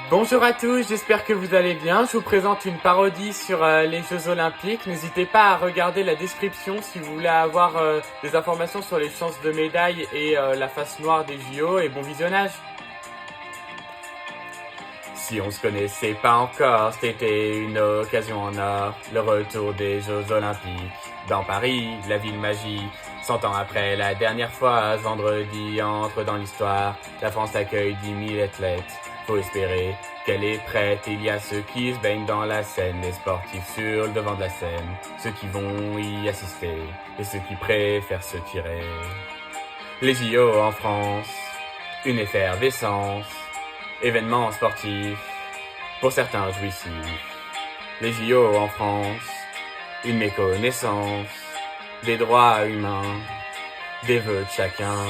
Bonjour à tous, j'espère que vous allez bien. Je vous présente une parodie sur les Jeux Olympiques. N'hésitez pas à regarder la description si vous voulez avoir des informations sur les chances de médaille et la face noire des JO. Et bon visionnage. Si on se connaissait pas encore, c'était une occasion en or. Le retour des Jeux Olympiques dans Paris, la ville magique. 100 ans après la dernière fois, ce vendredi entre dans l'histoire. La France accueille 10 000 athlètes. Faut espérer qu'elle est prête. Il y a ceux qui se baignent dans la Seine, les sportifs sur le devant de la scène, ceux qui vont y assister et ceux qui préfèrent se tirer. Les JO en France, une effervescence, événement sportif, pour certains jouissif. Les JO en France, une méconnaissance des droits humains, des vœux de chacun.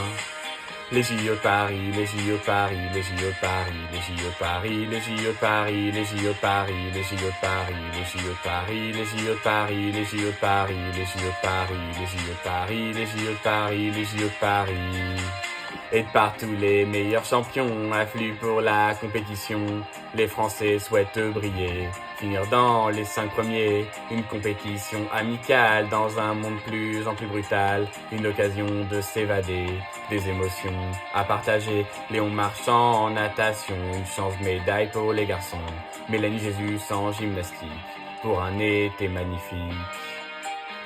Les JO de Paris, les JO de Paris, les JO de Paris, les JO de Paris, les JO de Paris, les JO de Paris, les JO de Paris, les JO de Paris, les JO de Paris, les JO de Paris, les JO de Paris, les JO de Paris, les JO de Paris, les JO de Paris. Et de partout les meilleurs champions affluent pour la compétition. Les Français souhaitent briller, finir dans les 5 premiers. Une compétition amicale dans un monde plus en plus brutal. Une occasion de s'évader, des émotions à partager. Léon Marchand en natation, une chance de médaille pour les garçons. Mélanie Jésus en gymnastique, pour un été magnifique.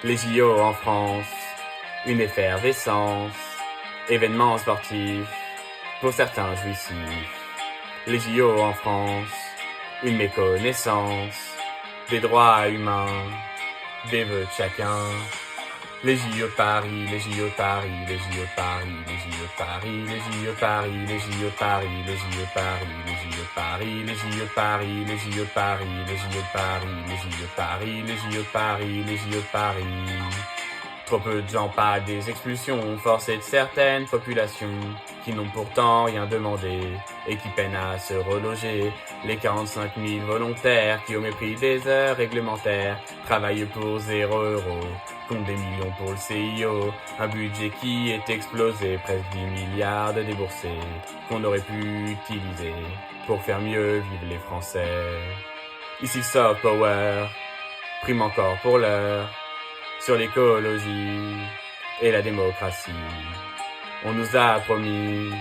Les JO en France, une effervescence. Événement sportif, pour certains jouissifs. Les JO en France, une méconnaissance des droits humains, des vœux de chacun. Les JO de Paris, les JO de Paris, les JO de Paris, les JO de Paris, les JO de Paris, les JO de Paris, les JO de Paris, les JO de Paris, les JO de Paris, les JO de Paris, les JO de Paris, les JO de Paris, les JO de Paris, les JO de Paris. Trop peu de gens, pas des expulsions, forcées de certaines populations qui n'ont pourtant rien demandé et qui peinent à se reloger. Les 45 000 volontaires qui, au mépris des heures réglementaires, travaillent pour 0 €, comptent des millions pour le CIO. Un budget qui est explosé, presque 10 milliards de déboursés, qu'on aurait pu utiliser pour faire mieux vivre les Français. Ici le soft power prime encore pour l'heure sur l'écologie et la démocratie. On nous a promis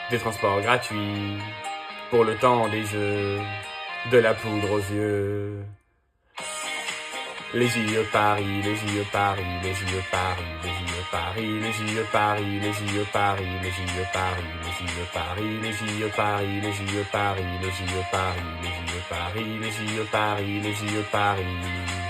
des transports gratuits pour le temps des Jeux, de la poudre aux yeux. Les JO de Paris, les JO de Paris, les JO de Paris, les JO de Paris, les JO de Paris, les JO de Paris, les JO de Paris, les JO de Paris, les JO de Paris, les JO de Paris, les JO de Paris, les JO de Paris, les JO de Paris, les JO de Paris.